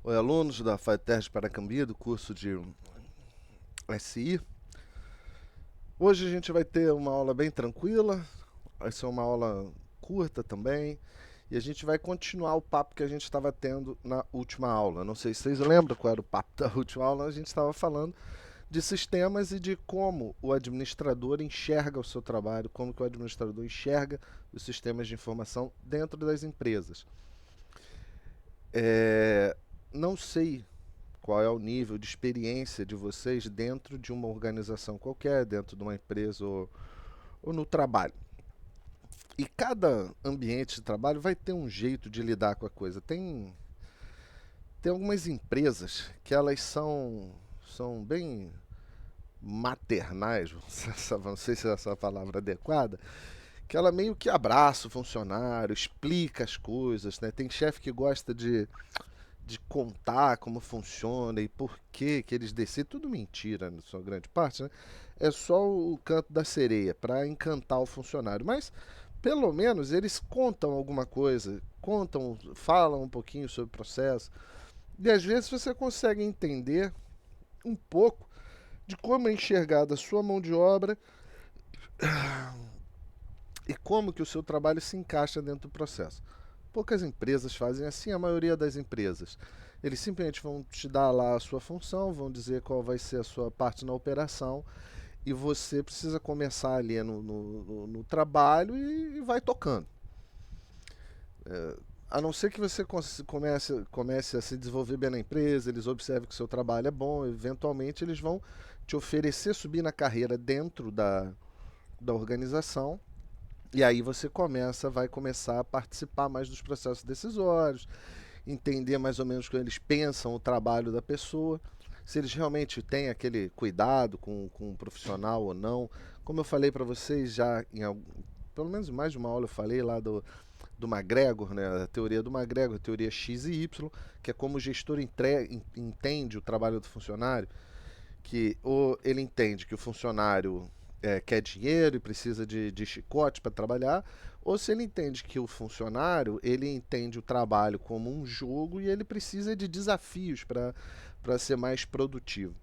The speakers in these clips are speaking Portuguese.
Oi, alunos da FATERJ Paracambi, do curso de SI. Hoje a gente vai ter uma aula bem tranquila, vai ser uma aula curta também, e a gente vai continuar o papo que a gente estava tendo na última aula. Não sei se vocês lembram qual era o papo da última aula, a gente estava falando de sistemas e de como o administrador enxerga o seu trabalho, como que o administrador enxerga os sistemas de informação dentro das empresas. É, não sei qual é o nível de experiência de vocês dentro de uma organização qualquer, dentro de uma empresa ou no trabalho. E cada ambiente de trabalho vai ter um jeito de lidar com a coisa. Tem algumas empresas que elas são bem maternais, não sei se essa é a palavra adequada, que ela meio que abraça o funcionário, explica as coisas, né? Tem chefe que gosta de contar como funciona e por que eles decidem, tudo mentira, na sua grande parte, né? É só o canto da sereia para encantar o funcionário. Mas pelo menos eles contam alguma coisa, contam, falam um pouquinho sobre o processo. E às vezes você consegue entender um pouco de como é enxergada a sua mão de obra e como que o seu trabalho se encaixa dentro do processo. Poucas empresas fazem assim, a maioria das empresas. Eles simplesmente vão te dar lá a sua função, vão dizer qual vai ser a sua parte na operação e você precisa começar ali no trabalho e vai tocando. A não ser que você comece a se desenvolver bem na empresa, eles observem que o seu trabalho é bom, eventualmente eles vão te oferecer subir na carreira dentro da organização. E aí você vai começar a participar mais dos processos decisórios, entender mais ou menos como eles pensam o trabalho da pessoa, se eles realmente têm aquele cuidado com o profissional ou não. Como eu falei para vocês já, pelo menos mais de uma aula eu falei lá do McGregor, né, a teoria do McGregor, a teoria X e Y, que é como o gestor entende o trabalho do funcionário, que ou ele entende que o funcionário quer dinheiro e precisa de chicote para trabalhar, ou se ele entende que o funcionário ele entende o trabalho como um jogo e ele precisa de desafios para ser mais produtivo.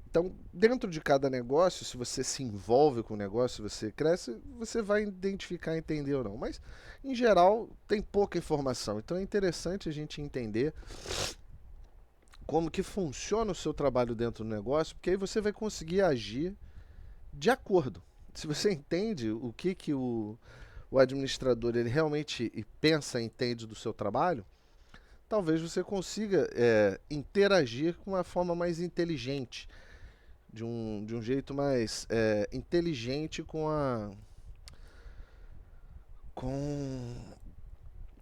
Então, dentro de cada negócio, se você se envolve com o negócio, se você cresce, você vai identificar, entender ou não. Mas, em geral, tem pouca informação. Então, é interessante a gente entender como que funciona o seu trabalho dentro do negócio, porque aí você vai conseguir agir de acordo. Se você entende o que o administrador ele realmente pensa e entende do seu trabalho, talvez você consiga interagir com uma forma mais inteligente, de um jeito mais inteligente com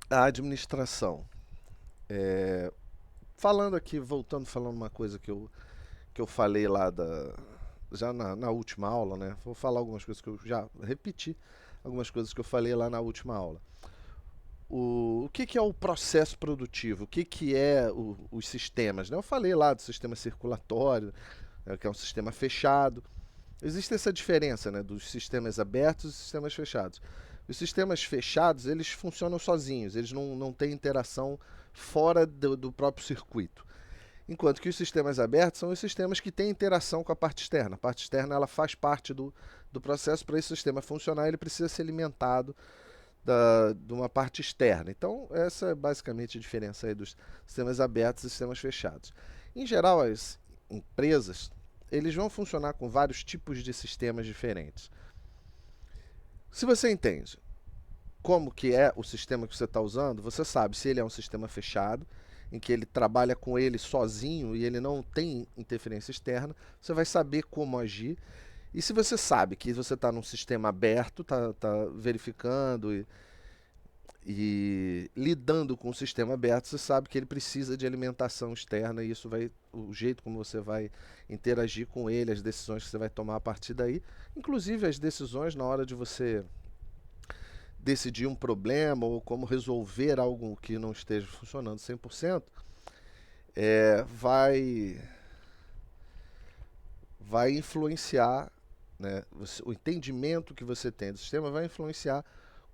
a administração. Falando aqui, voltando, falando uma coisa que eu falei lá já na última aula, né? Vou falar algumas coisas que eu já repeti, algumas coisas que eu falei lá na última aula. O que é o processo produtivo? O que é os sistemas? Né? Eu falei lá do sistema circulatório, né, que é um sistema fechado. Existe essa diferença, né, dos sistemas abertos e sistemas fechados. Os sistemas fechados, eles funcionam sozinhos, eles não têm interação fora do próprio circuito. Enquanto que os sistemas abertos são os sistemas que têm interação com a parte externa. A parte externa ela faz parte do processo. Para esse sistema funcionar, ele precisa ser alimentado de uma parte externa. Então, essa é basicamente a diferença aí dos sistemas abertos e sistemas fechados. Em geral, as empresas eles vão funcionar com vários tipos de sistemas diferentes. Se você entende como que é o sistema que você está usando, você sabe se ele é um sistema fechado, em que ele trabalha com ele sozinho e ele não tem interferência externa, você vai saber como agir. E se você sabe que você está num sistema aberto, está verificando e lidando com o sistema aberto, você sabe que ele precisa de alimentação externa e isso vai o jeito como você vai interagir com ele, as decisões que você vai tomar a partir daí, inclusive as decisões na hora de você decidir um problema ou como resolver algo que não esteja funcionando 100%, vai influenciar, né, o entendimento que você tem do sistema vai influenciar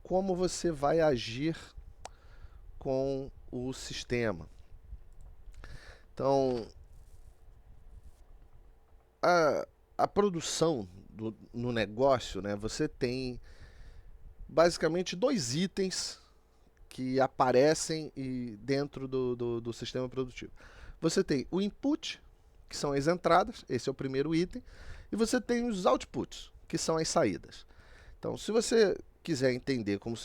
como você vai agir com o sistema. Então, a produção no negócio, né, você tem basicamente dois itens que aparecem dentro do sistema produtivo. Você tem o input, que são as entradas, esse é o primeiro item, e você tem os outputs, que são as saídas. Então, se você quiser entender como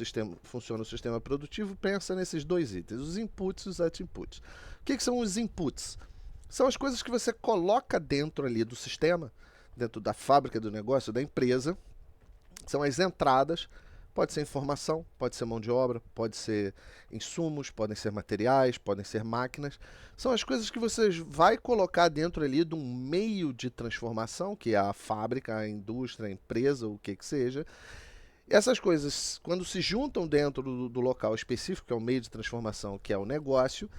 funciona o sistema produtivo, pensa nesses dois itens, os inputs e os outputs. O que são os inputs? São as coisas que você coloca dentro ali do sistema, dentro da fábrica, do negócio, da empresa. São as entradas. Pode ser informação, pode ser mão de obra, pode ser insumos, podem ser materiais, podem ser máquinas. São as coisas que você vai colocar dentro ali de um meio de transformação, que é a fábrica, a indústria, a empresa, o que seja. E essas coisas, quando se juntam dentro do local específico, que é o meio de transformação, que é o negócio,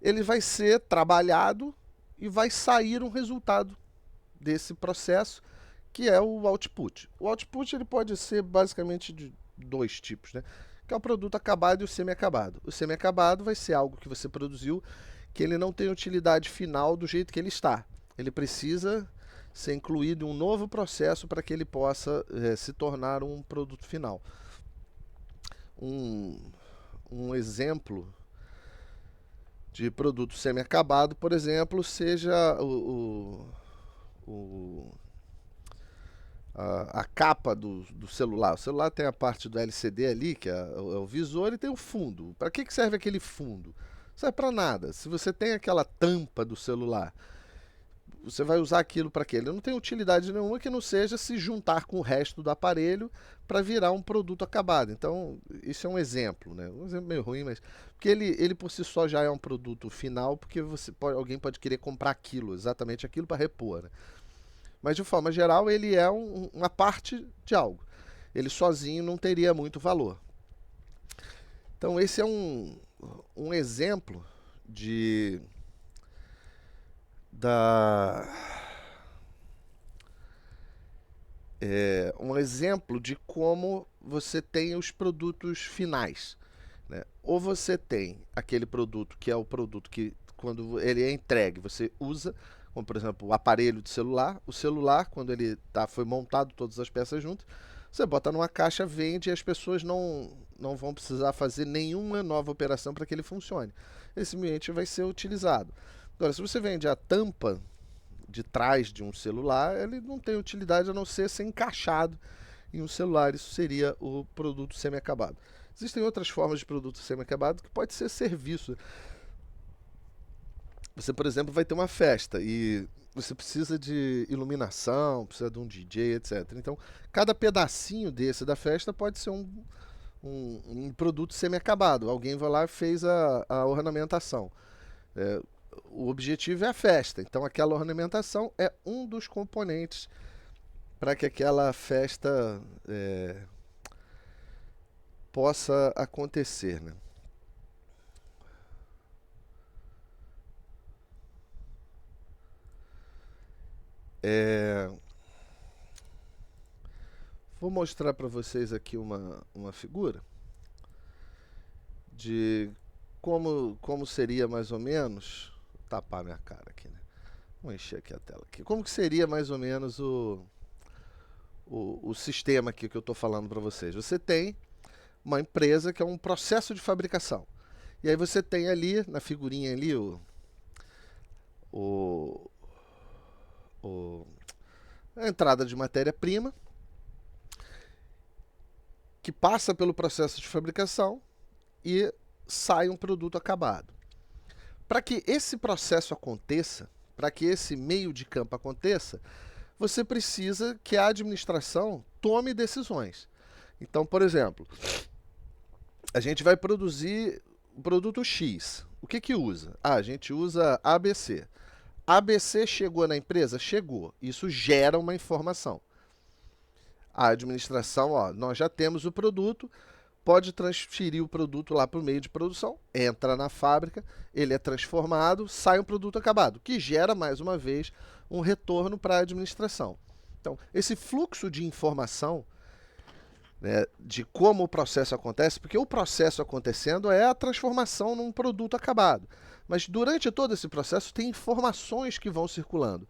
ele vai ser trabalhado e vai sair um resultado desse processo, que é o output. O output ele pode ser basicamente de dois tipos, né? Que é o produto acabado e o semi-acabado. O semi-acabado vai ser algo que você produziu que ele não tem utilidade final do jeito que ele está. Ele precisa ser incluído em um novo processo para que ele possa se tornar um produto final. Um exemplo de produto semi-acabado, por exemplo, seja a capa do celular. O celular tem a parte do LCD ali, que é o visor, e tem o fundo. Para que serve aquele fundo? Não serve para nada. Se você tem aquela tampa do celular, você vai usar aquilo para quê? Ele não tem utilidade nenhuma que não seja se juntar com o resto do aparelho para virar um produto acabado. Então, isso é um exemplo, né? Um exemplo meio ruim, mas porque ele por si só já é um produto final, porque alguém pode querer comprar aquilo, exatamente aquilo para repor, né? Mas de forma geral, ele é uma parte de algo. Ele sozinho não teria muito valor. Então, esse é um exemplo um exemplo de como você tem os produtos finais, né? Ou você tem aquele produto que é o produto que, quando ele é entregue, você usa, como por exemplo o aparelho de celular. O celular, quando ele foi montado todas as peças juntas, você bota numa caixa, vende, e as pessoas não vão precisar fazer nenhuma nova operação para que ele funcione. Esse ambiente vai ser utilizado. Agora, se você vende a tampa de trás de um celular, ele não tem utilidade a não ser encaixado em um celular. Isso seria o produto semi-acabado. Existem outras formas de produto semi-acabado que pode ser serviço. Você, por exemplo, vai ter uma festa e você precisa de iluminação, precisa de um DJ, etc. Então, cada pedacinho desse da festa pode ser um produto semi-acabado. Alguém vai lá e fez a ornamentação. O objetivo é a festa, então aquela ornamentação é um dos componentes para que aquela festa possa acontecer, né? Vou mostrar para vocês aqui uma figura de como seria mais ou menos. Vou tapar minha cara aqui, né? Vou encher aqui a tela aqui. Como que seria mais ou menos o sistema aqui que eu estou falando para vocês? Você tem uma empresa que é um processo de fabricação. E aí você tem ali, na figurinha ali, a entrada de matéria-prima, que passa pelo processo de fabricação e sai um produto acabado. Para que esse processo aconteça, para que esse meio de campo aconteça, você precisa que a administração tome decisões. Então, por exemplo, a gente vai produzir o produto X. O que usa? A gente usa ABC. ABC chegou na empresa? Chegou. Isso gera uma informação. A administração, nós já temos o produto, pode transferir o produto lá para o meio de produção, entra na fábrica, ele é transformado, sai um produto acabado, que gera, mais uma vez, um retorno para a administração. Então, esse fluxo de informação, né, de como o processo acontece, porque o processo acontecendo é a transformação num produto acabado. Mas durante todo esse processo tem informações que vão circulando.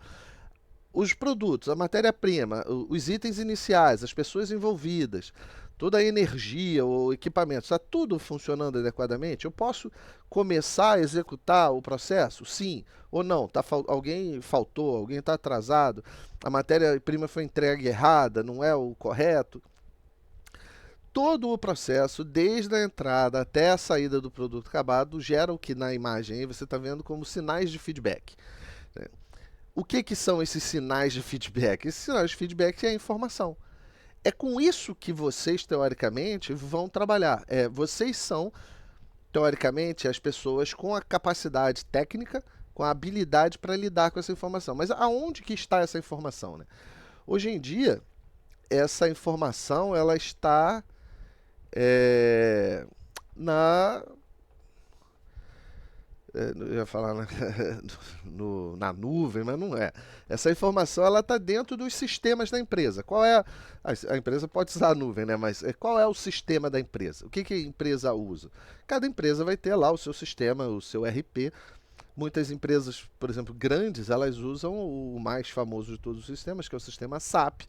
Os produtos, a matéria-prima, os itens iniciais, as pessoas envolvidas, toda a energia, o equipamento, está tudo funcionando adequadamente? Eu posso começar a executar o processo? Sim ou não? Alguém faltou, alguém está atrasado, a matéria-prima foi entregue errada, não é o correto? Todo o processo, desde a entrada até a saída do produto acabado, gera o que na imagem aí você está vendo como sinais de feedback, né? O que são esses sinais de feedback? Esses sinais de feedback é a informação. É com isso que vocês, teoricamente, vão trabalhar. Vocês são, teoricamente, as pessoas com a capacidade técnica, com a habilidade para lidar com essa informação. Mas aonde que está essa informação, né? Hoje em dia, essa informação ela está é, na eu ia falar na nuvem, mas não é. Essa informação ela está dentro dos sistemas da empresa. Qual é a empresa pode usar a nuvem, né? Mas qual é o sistema da empresa? O que a empresa usa? Cada empresa vai ter lá o seu sistema, o seu RP. Muitas empresas, por exemplo, grandes, elas usam o mais famoso de todos os sistemas, que é o sistema SAP.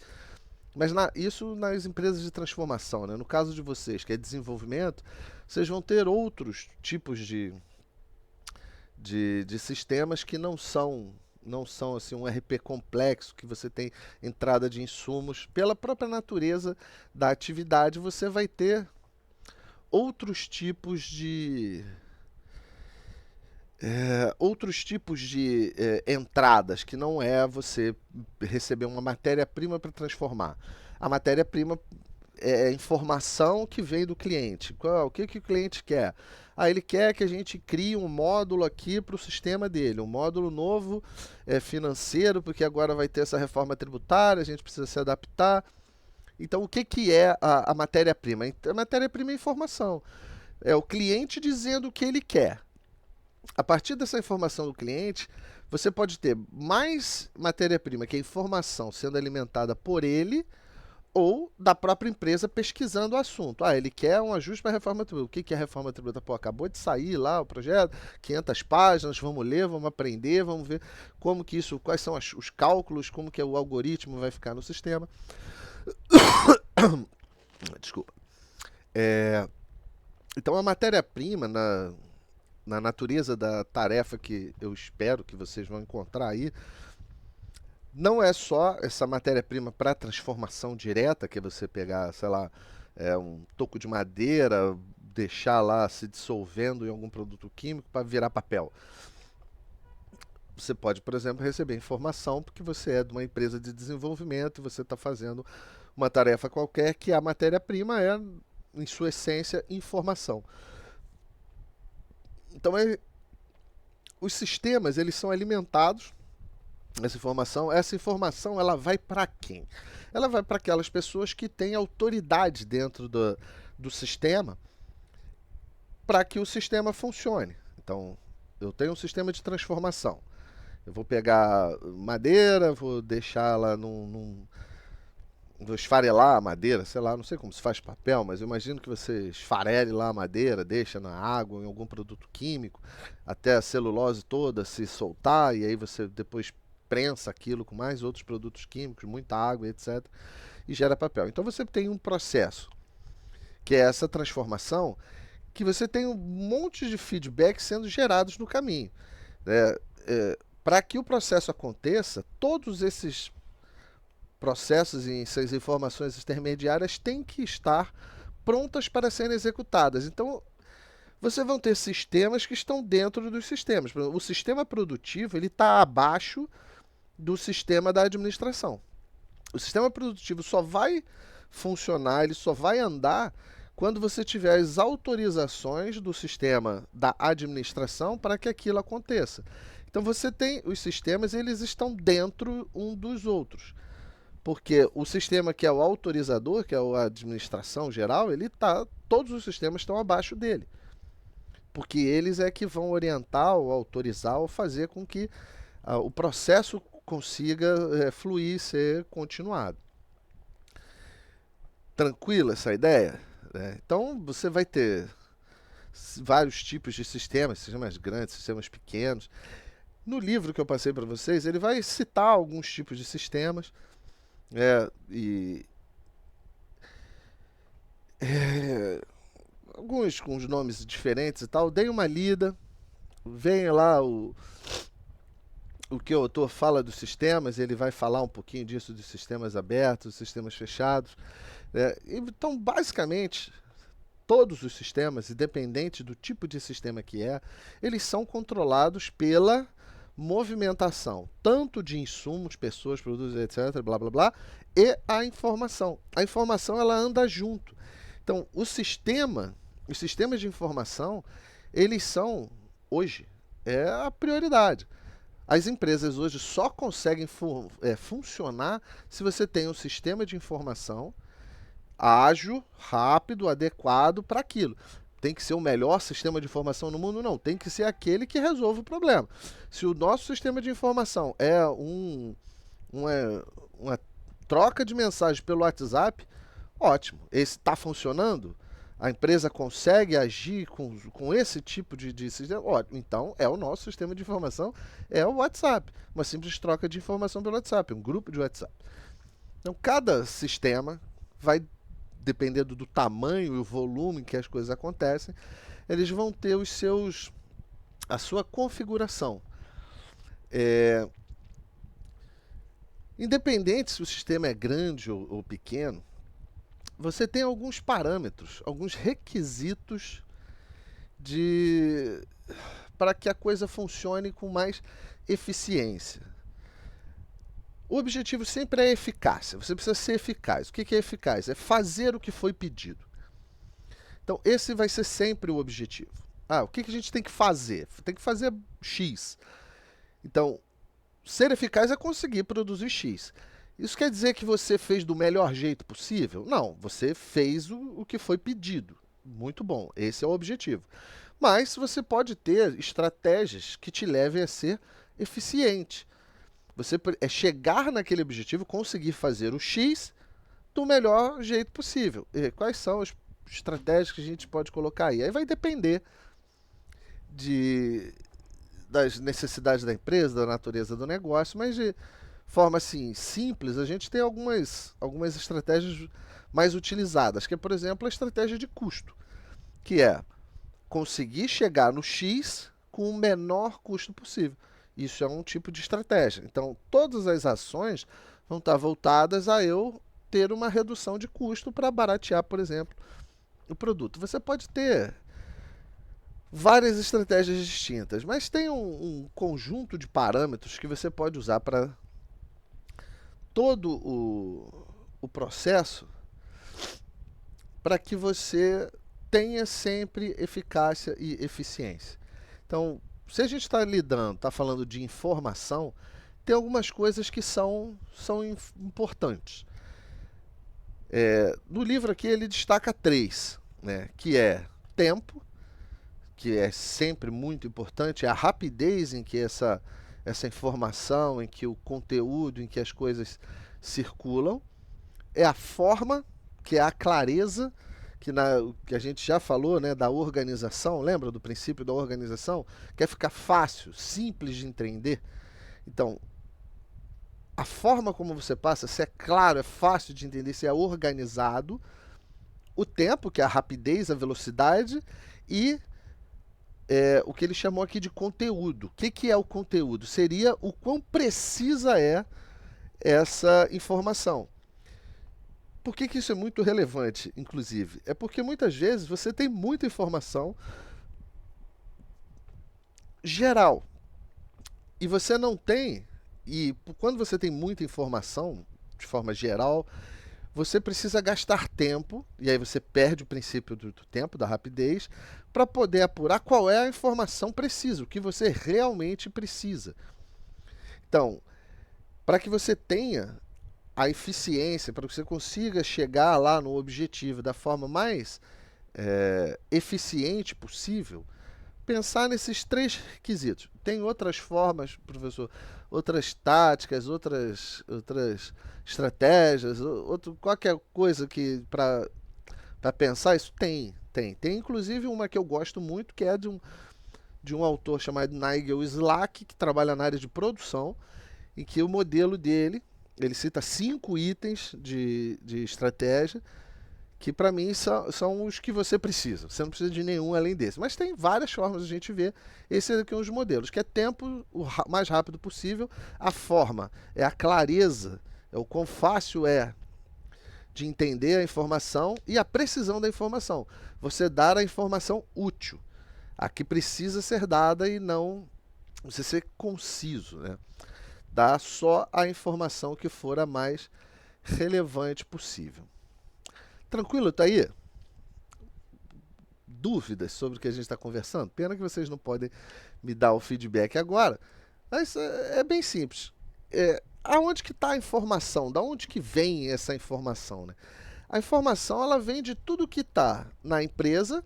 Mas isso nas empresas de transformação, né? No caso de vocês, que é desenvolvimento, vocês vão ter outros tipos de sistemas que não são assim um RP complexo, que você tem entrada de insumos. Pela própria natureza da atividade, você vai ter outros tipos de entradas, que não é você receber uma matéria-prima para transformar. A matéria-prima é informação que vem do cliente. O que o cliente quer? Ele quer que a gente crie um módulo aqui para o sistema dele, um módulo novo financeiro, porque agora vai ter essa reforma tributária, a gente precisa se adaptar. Então, o que é a matéria-prima? A matéria-prima é informação. É o cliente dizendo o que ele quer. A partir dessa informação do cliente, você pode ter mais matéria-prima, que é informação sendo alimentada por ele, ou da própria empresa pesquisando o assunto. Ele quer um ajuste para a reforma tributária. O que é a reforma tributária? Acabou de sair lá o projeto, 500 páginas, vamos ler, vamos aprender, vamos ver como que isso, quais são os cálculos, como que o algoritmo vai ficar no sistema. Desculpa. Então a matéria-prima, na natureza da tarefa que eu espero que vocês vão encontrar aí, não é só essa matéria-prima para transformação direta, que é você pegar, sei lá, um toco de madeira, deixar lá se dissolvendo em algum produto químico para virar papel. Você pode, por exemplo, receber informação porque você é de uma empresa de desenvolvimento e você está fazendo uma tarefa qualquer, que a matéria-prima é, em sua essência, informação. Então, os sistemas eles são alimentados. Essa informação ela vai para quem? Ela vai para aquelas pessoas que têm autoridade dentro do sistema para que o sistema funcione. Então, eu tenho um sistema de transformação. Eu vou pegar madeira, vou deixá-la vou esfarelar a madeira, sei lá, não sei como se faz papel, mas eu imagino que você esfarele lá a madeira, deixa na água, em algum produto químico, até a celulose toda se soltar, e aí você depois prensa aquilo com mais outros produtos químicos, muita água, etc. E gera papel. Então você tem um processo, que é essa transformação, que você tem um monte de feedback sendo gerados no caminho. Para que o processo aconteça, todos esses processos e essas informações intermediárias têm que estar prontas para serem executadas. Então, você vão ter sistemas que estão dentro dos sistemas. O sistema produtivo ele está abaixo do sistema da administração. O sistema produtivo só vai funcionar, ele só vai andar quando você tiver as autorizações do sistema da administração para que aquilo aconteça. Então você tem os sistemas, eles estão dentro um dos outros. Porque o sistema que é o autorizador, que é a administração geral, todos os sistemas estão abaixo dele. Porque eles é que vão orientar ou autorizar ou fazer com que o processo consiga fluir e ser continuado. Tranquila essa ideia? Então você vai ter vários tipos de sistemas grandes, sistemas pequenos. No livro que eu passei para vocês, ele vai citar alguns tipos de sistemas, e alguns com os nomes diferentes e tal. Deem uma lida, venha lá o que o autor fala dos sistemas, ele vai falar um pouquinho disso dos sistemas abertos, sistemas fechados. Então, basicamente, todos os sistemas, independente do tipo de sistema que eles são controlados pela movimentação, tanto de insumos, pessoas, produtos, etc, blá blá blá, e a informação. A informação ela anda junto. Então, os sistemas de informação, eles são hoje a prioridade. As empresas hoje só conseguem funcionar se você tem um sistema de informação ágil, rápido, adequado para aquilo. Tem que ser o melhor sistema de informação no mundo? Não, tem que ser aquele que resolve o problema. Se o nosso sistema de informação é uma troca de mensagem pelo WhatsApp, ótimo. Esse está funcionando? A empresa consegue agir com esse tipo de sistema? Ótimo. Então, é o nosso sistema de informação, é o WhatsApp. Uma simples troca de informação pelo WhatsApp, um grupo de WhatsApp. Então, cada sistema vai, dependendo do tamanho e o volume em que as coisas acontecem, eles vão ter a sua configuração. Independente se o sistema é grande ou pequeno, você tem alguns parâmetros, alguns requisitos para que a coisa funcione com mais eficiência. O objetivo sempre é a eficácia. Você precisa ser eficaz. O que é eficaz? É fazer o que foi pedido. Então, esse vai ser sempre o objetivo. O que a gente tem que fazer? Tem que fazer X. Então, ser eficaz é conseguir produzir X. Isso quer dizer que você fez do melhor jeito possível? Não, você fez o que foi pedido. Muito bom, esse é o objetivo. Mas você pode ter estratégias que te levem a ser eficiente. Você é chegar naquele objetivo, conseguir fazer o X do melhor jeito possível. E quais são as estratégias que a gente pode colocar aí? Aí vai depender das necessidades da empresa, da natureza do negócio, mas de forma assim, simples, a gente tem algumas estratégias mais utilizadas, que é, por exemplo, a estratégia de custo, que é conseguir chegar no X com o menor custo possível. Isso é um tipo de estratégia. Então, todas as ações vão estar voltadas a eu ter uma redução de custo para baratear, por exemplo, o produto. Você pode ter várias estratégias distintas, mas tem um conjunto de parâmetros que você pode usar para todo o processo, para que você tenha sempre eficácia e eficiência. Então, se a gente está falando de informação, tem algumas coisas que são importantes. No livro aqui ele destaca 3, que é tempo, que é sempre muito importante, é a rapidez em que essa informação, em que o conteúdo, em que as coisas circulam, é a forma, que é a clareza, que a gente já falou, da organização, lembra do princípio da organização? Quer ficar fácil, simples de entender? Então, a forma como você passa, se é claro, é fácil de entender, se é organizado, o tempo, que é a rapidez, a velocidade, e o que ele chamou aqui de conteúdo. O que é o conteúdo? Seria o quão precisa é essa informação. Por que isso é muito relevante, inclusive? É porque muitas vezes você tem muita informação geral e você não tem, e quando você tem muita informação de forma geral, você precisa gastar tempo, e aí você perde o princípio do tempo, da rapidez, para poder apurar qual é a informação precisa, o que você realmente precisa. Então, para que você tenha a eficiência, para que você consiga chegar lá no objetivo da forma mais eficiente possível, pensar nesses três quesitos. Tem outras formas, professor, outras táticas, outras estratégias, qualquer coisa que para pensar isso? Tem inclusive uma que eu gosto muito, que é de um autor chamado Nigel Slack, que trabalha na área de produção, em que o modelo dele, ele cita 5 itens de estratégia, que para mim são os que você precisa. Você não precisa de nenhum além desse. Mas tem várias formas de a gente ver. Esse aqui é um dos modelos, que é tempo o mais rápido possível. A forma é a clareza, é o quão fácil é de entender a informação e a precisão da informação. Você dar a informação útil, a que precisa ser dada e não você ser conciso, né? Dá só a informação que for a mais relevante possível. Tranquilo, tá aí? Dúvidas sobre o que a gente está conversando? Pena que vocês não podem me dar o feedback agora, mas é bem simples. Aonde que está a informação? Da onde que vem essa informação, né? A informação ela vem de tudo que está na empresa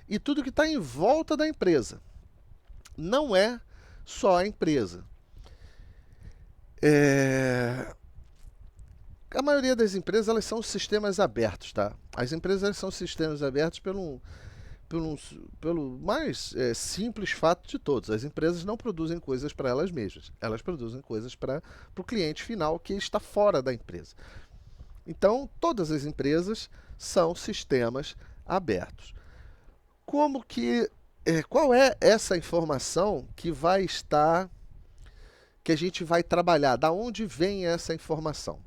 e tudo que está em volta da empresa. Não é só a empresa. A maioria das empresas elas são sistemas abertos, tá? As empresas elas são sistemas abertos pelo mais simples fato de todos. As empresas não produzem coisas para elas mesmas. Elas produzem coisas para o cliente final que está fora da empresa. Então, todas as empresas são sistemas abertos. Qual é essa informação que a gente vai trabalhar? Da onde vem essa informação?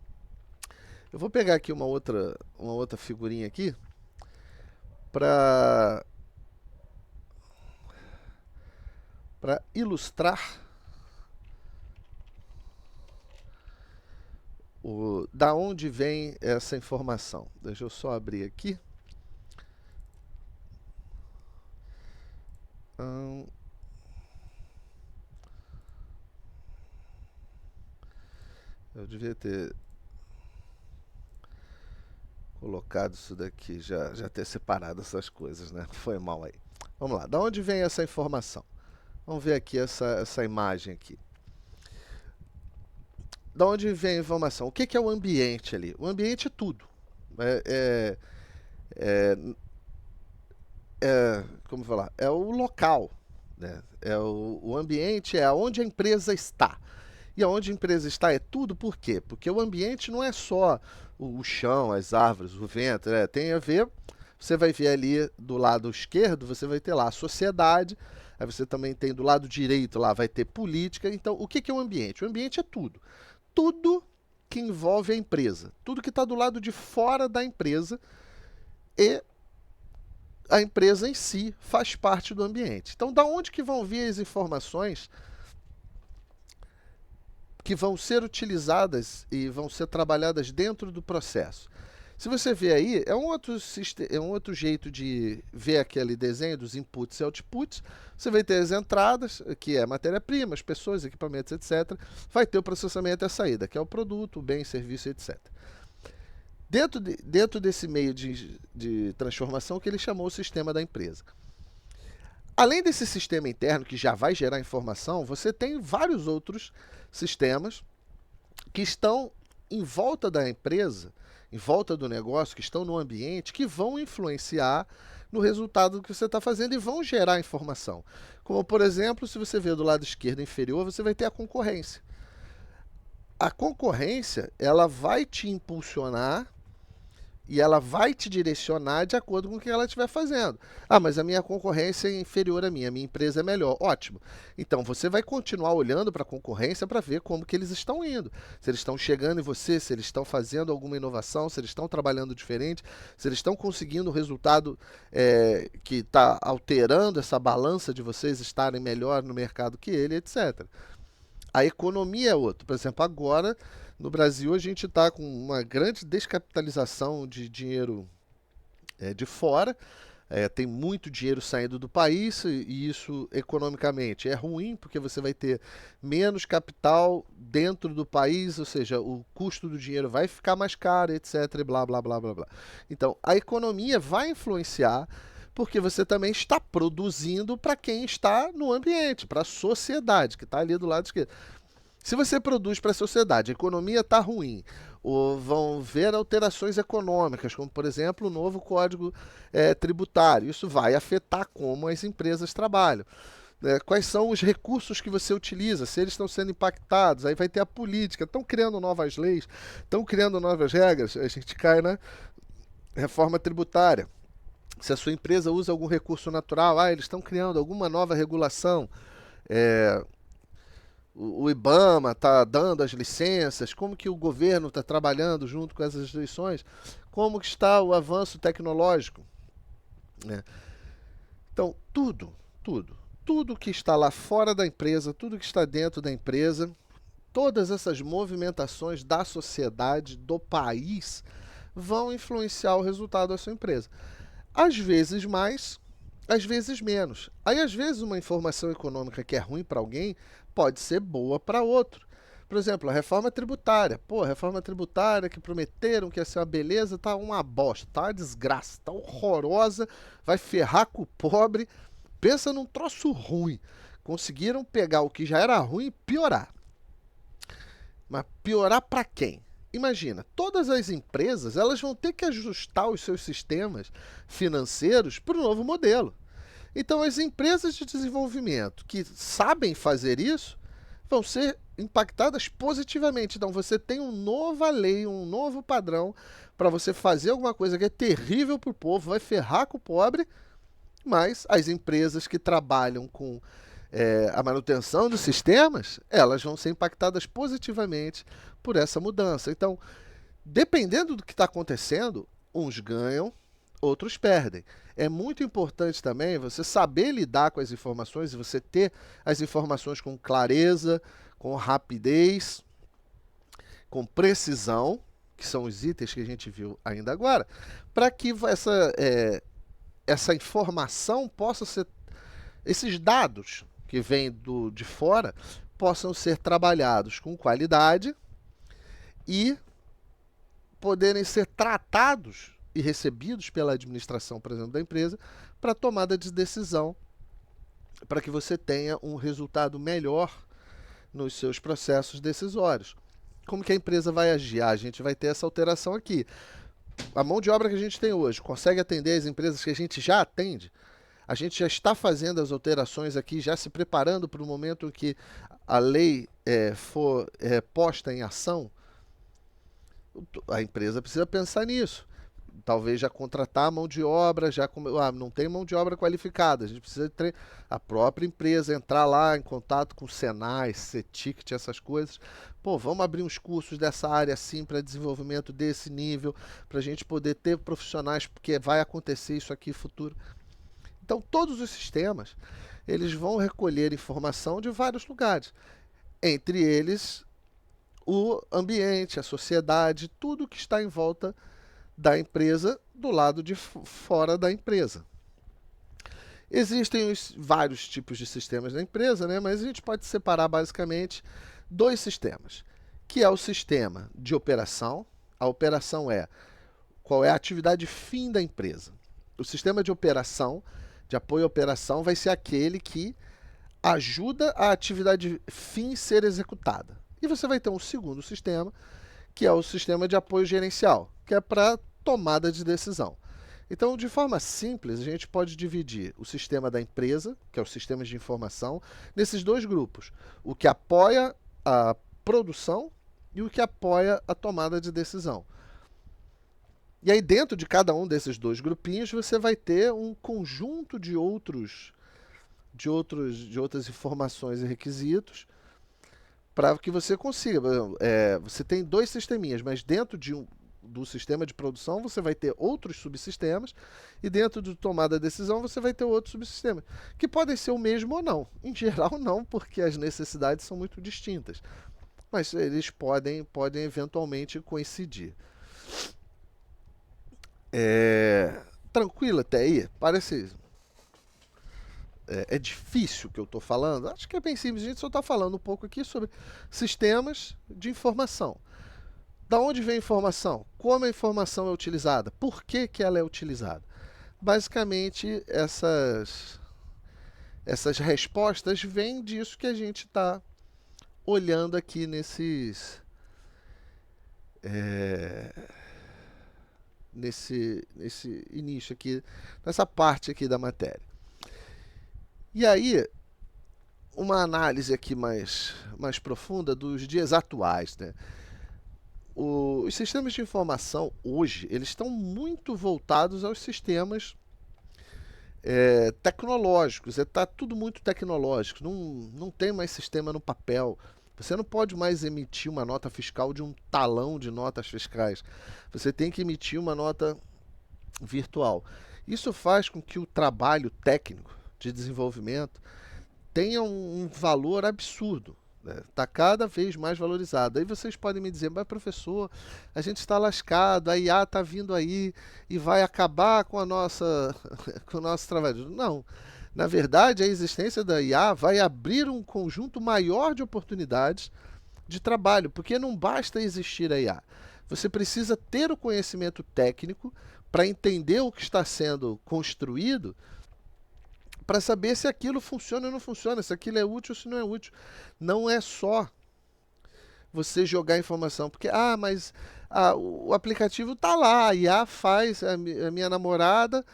Eu vou pegar aqui uma outra figurinha aqui para ilustrar da onde vem essa informação. Deixa eu só abrir aqui. Eu devia ter colocado isso daqui, já ter separado essas coisas, né? Foi mal aí. Vamos lá, da onde vem essa informação? Vamos ver aqui essa imagem aqui. Da onde vem a informação? O que é o ambiente ali? O ambiente é tudo. Como falar? É o local, né? O ambiente é onde a empresa está. E aonde a empresa está é tudo, por quê? Porque o ambiente não é só o chão, as árvores, o vento, né? Tem a ver, você vai ver ali do lado esquerdo, você vai ter lá a sociedade, aí você também tem do lado direito lá, vai ter política. Então, o que é o ambiente? O ambiente é tudo. Tudo que envolve a empresa, tudo que está do lado de fora da empresa e a empresa em si faz parte do ambiente. Então, da onde que vão vir as informações que vão ser utilizadas e vão ser trabalhadas dentro do processo? Se você vê aí, é um outro jeito de ver aquele desenho dos inputs e outputs. Você vai ter as entradas, que é matéria-prima, as pessoas, equipamentos, etc. Vai ter o processamento e a saída, que é o produto, o bem, serviço, etc. Dentro desse meio de transformação que ele chamou o sistema da empresa. Além desse sistema interno, que já vai gerar informação, você tem vários outros sistemas que estão em volta da empresa, em volta do negócio, que estão no ambiente, que vão influenciar no resultado que você está fazendo e vão gerar informação. Como, por exemplo, se você ver do lado esquerdo inferior, você vai ter a concorrência. A concorrência, ela vai te impulsionar e ela vai te direcionar de acordo com o que ela estiver fazendo. Ah, mas a minha concorrência é inferior à minha empresa é melhor. Ótimo. Então, você vai continuar olhando para a concorrência para ver como que eles estão indo. Se eles estão chegando em você, se eles estão fazendo alguma inovação, se eles estão trabalhando diferente, se eles estão conseguindo um resultado que está alterando essa balança de vocês estarem melhor no mercado que ele, etc. A economia é outra. Por exemplo, agora, no Brasil, a gente está com uma grande descapitalização de dinheiro de fora. Tem muito dinheiro saindo do país e isso, economicamente, é ruim, porque você vai ter menos capital dentro do país, ou seja, o custo do dinheiro vai ficar mais caro, etc. E blá, blá, blá, blá, blá. Então, a economia vai influenciar porque você também está produzindo para quem está no ambiente, para a sociedade, que está ali do lado esquerdo. Se você produz para a sociedade, a economia está ruim, ou vão ver alterações econômicas, como, por exemplo, o novo código tributário. Isso vai afetar como as empresas trabalham. Quais são os recursos que você utiliza, se eles estão sendo impactados, aí vai ter a política, estão criando novas leis, estão criando novas regras, a gente cai na reforma tributária. Se a sua empresa usa algum recurso natural, eles estão criando alguma nova regulação, o IBAMA está dando as licenças, como que o governo está trabalhando junto com essas instituições, como que está o avanço tecnológico, né? Então, tudo que está lá fora da empresa, tudo que está dentro da empresa, todas essas movimentações da sociedade, do país, vão influenciar o resultado da sua empresa. Às vezes mais, às vezes menos. Aí, às vezes, uma informação econômica que é ruim para alguém pode ser boa para outro. Por exemplo, a reforma tributária. Pô, a reforma tributária que prometeram que ia ser uma beleza, tá uma bosta, tá uma desgraça, tá horrorosa, vai ferrar com o pobre. Pensa num troço ruim. Conseguiram pegar o que já era ruim e piorar. Mas piorar para quem? Imagina, todas as empresas elas vão ter que ajustar os seus sistemas financeiros para o novo modelo. Então, as empresas de desenvolvimento que sabem fazer isso vão ser impactadas positivamente. Então, você tem uma nova lei, um novo padrão para você fazer alguma coisa que é terrível para o povo, vai ferrar com o pobre, mas as empresas que trabalham com a manutenção dos sistemas, elas vão ser impactadas positivamente por essa mudança. Então, dependendo do que está acontecendo, uns ganham, outros perdem. É muito importante também você saber lidar com as informações e você ter as informações com clareza, com rapidez, com precisão, que são os itens que a gente viu ainda agora, para que essa informação possa ser, esses dados que vêm de fora, possam ser trabalhados com qualidade e poderem ser tratados e recebidos pela administração, por exemplo, da empresa, para tomada de decisão, para que você tenha um resultado melhor nos seus processos decisórios. Como que a empresa vai agir? A gente vai ter essa alteração aqui. A mão de obra que a gente tem hoje consegue atender as empresas que a gente já atende? A gente já está fazendo as alterações aqui, já se preparando para o momento em que a lei for posta em ação? A empresa precisa pensar nisso. Talvez já contratar a mão de obra, não tem mão de obra qualificada, a gente precisa ter a própria empresa entrar lá em contato com o Senai, CETICT, essas coisas. Pô, vamos abrir uns cursos dessa área assim para desenvolvimento desse nível, para a gente poder ter profissionais, porque vai acontecer isso aqui no futuro. Então, todos os sistemas, eles vão recolher informação de vários lugares, entre eles o ambiente, a sociedade, tudo que está em volta da empresa, do lado de fora da empresa. Existem vários tipos de sistemas na empresa, né? Mas a gente pode separar basicamente dois sistemas, que é o sistema de operação. A operação qual é a atividade fim da empresa. O sistema de operação, de apoio à operação, vai ser aquele que ajuda a atividade fim ser executada. E você vai ter um segundo sistema, que é o sistema de apoio gerencial, que é para tomada de decisão. Então, de forma simples, a gente pode dividir o sistema da empresa, que é o sistema de informação, nesses dois grupos. O que apoia a produção e o que apoia a tomada de decisão. E aí, dentro de cada um desses dois grupinhos, você vai ter um conjunto de outras informações e requisitos para que você consiga. Você tem dois sisteminhas, mas dentro do sistema de produção você vai ter outros subsistemas e dentro de tomada de decisão você vai ter outros subsistemas, que podem ser o mesmo ou não. Em geral, não, porque as necessidades são muito distintas. Mas eles podem eventualmente coincidir. Tranquilo até aí? Parece... É difícil o que eu estou falando? Acho que é bem simples. A gente só está falando um pouco aqui sobre sistemas de informação. Da onde vem a informação? Como a informação é utilizada? Por que ela é utilizada? basicamente essas respostas vêm disso que a gente está olhando aqui nesse início aqui, nessa parte aqui da matéria. E aí, uma análise aqui mais profunda dos dias atuais, né? Os sistemas de informação hoje, eles estão muito voltados aos sistemas tecnológicos. Está tudo muito tecnológico, não tem mais sistema no papel. Você não pode mais emitir uma nota fiscal de um talão de notas fiscais. Você tem que emitir uma nota virtual. Isso faz com que o trabalho técnico de desenvolvimento tenha um valor absurdo. Está cada vez mais valorizado. Aí vocês podem me dizer, mas professor, a gente está lascado, a IA está vindo aí e vai acabar com com o nosso trabalho. Não. Na verdade, a existência da IA vai abrir um conjunto maior de oportunidades de trabalho, porque não basta existir a IA. Você precisa ter o conhecimento técnico para entender o que está sendo construído, para saber se aquilo funciona ou não funciona, se aquilo é útil ou se não é útil. Não é só você jogar informação, porque, mas o aplicativo está lá, a IA faz, a minha namorada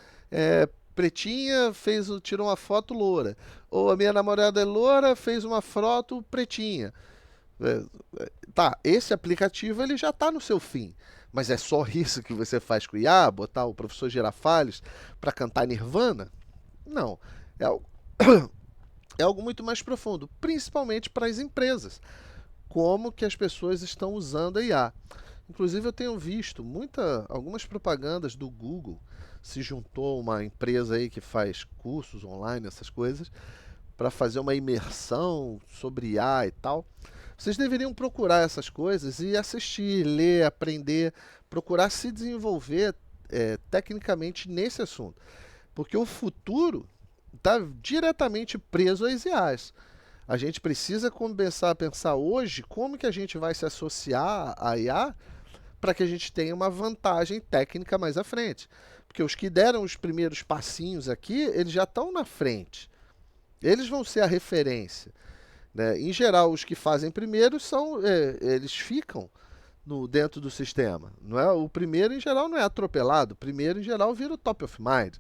pretinha tirou uma foto loura, ou a minha namorada é loura, fez uma foto pretinha. Tá, esse aplicativo ele já está no seu fim, mas é só isso que você faz com o IA, botar o professor Girafales para cantar Nirvana? Não, é algo, é algo muito mais profundo, principalmente para as empresas. Como que as pessoas estão usando a IA. Inclusive eu tenho visto algumas propagandas do Google, se juntou uma empresa aí que faz cursos online, essas coisas, para fazer uma imersão sobre IA e tal. Vocês deveriam procurar essas coisas e assistir, ler, aprender, procurar se desenvolver tecnicamente nesse assunto. Porque o futuro está diretamente preso às IAs. A gente precisa começar a pensar hoje como que a gente vai se associar à IA para que a gente tenha uma vantagem técnica mais à frente. Porque os que deram os primeiros passinhos aqui, eles já estão na frente. Eles vão ser a referência. Né? Em geral, os que fazem primeiro eles ficam dentro do sistema. Não é? O primeiro, em geral, não é atropelado. O primeiro, em geral, vira o top of mind.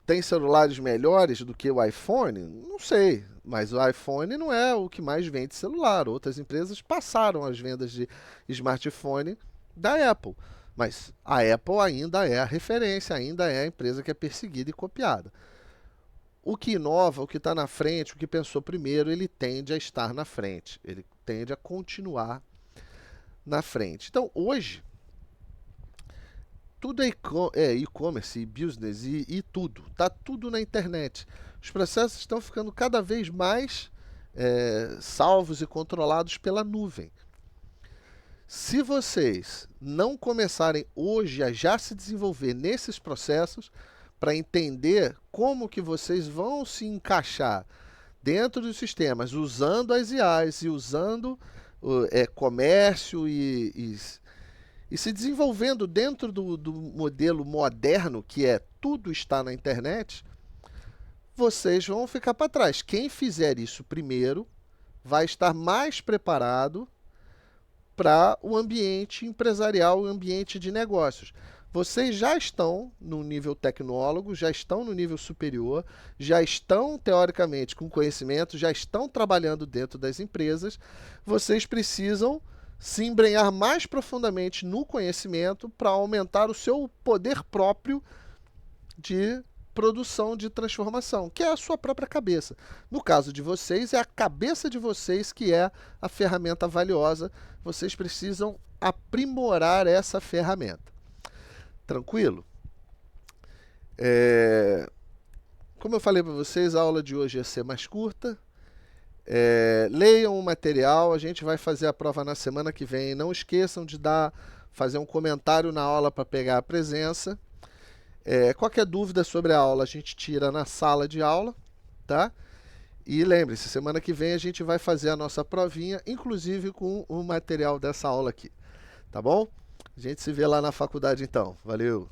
Tem celulares melhores do que o iPhone? Não sei, mas o iPhone não é o que mais vende celular. Outras empresas passaram as vendas de smartphone da Apple, mas a Apple ainda é a referência, ainda é a empresa que é perseguida e copiada. O que inova, o que está na frente, o que pensou primeiro, ele tende a estar na frente, ele tende a continuar na frente. Então, hoje, tudo é e-commerce, e business e tudo. Está tudo na internet. Os processos estão ficando cada vez mais salvos e controlados pela nuvem. Se vocês não começarem hoje a já se desenvolver nesses processos, para entender como que vocês vão se encaixar dentro dos sistemas, usando as IAs e usando comércio e se desenvolvendo dentro do modelo moderno, que é tudo está na internet, vocês vão ficar para trás. Quem fizer isso primeiro vai estar mais preparado para o ambiente empresarial, o ambiente de negócios. Vocês já estão no nível tecnólogo, já estão no nível superior, já estão, teoricamente, com conhecimento, já estão trabalhando dentro das empresas. Vocês precisam se embrenhar mais profundamente no conhecimento para aumentar o seu poder próprio de produção, de transformação, que é a sua própria cabeça. No caso de vocês, é a cabeça de vocês que é a ferramenta valiosa. Vocês precisam aprimorar essa ferramenta. Tranquilo? Como eu falei para vocês, a aula de hoje ia ser mais curta. Leiam o material, a gente vai fazer a prova na semana que vem. Não esqueçam de fazer um comentário na aula para pegar a presença. Qualquer dúvida sobre a aula a gente tira na sala de aula, tá? E lembre-se, semana que vem a gente vai fazer a nossa provinha, inclusive com o material dessa aula aqui, tá bom? A gente se vê lá na faculdade então. Valeu.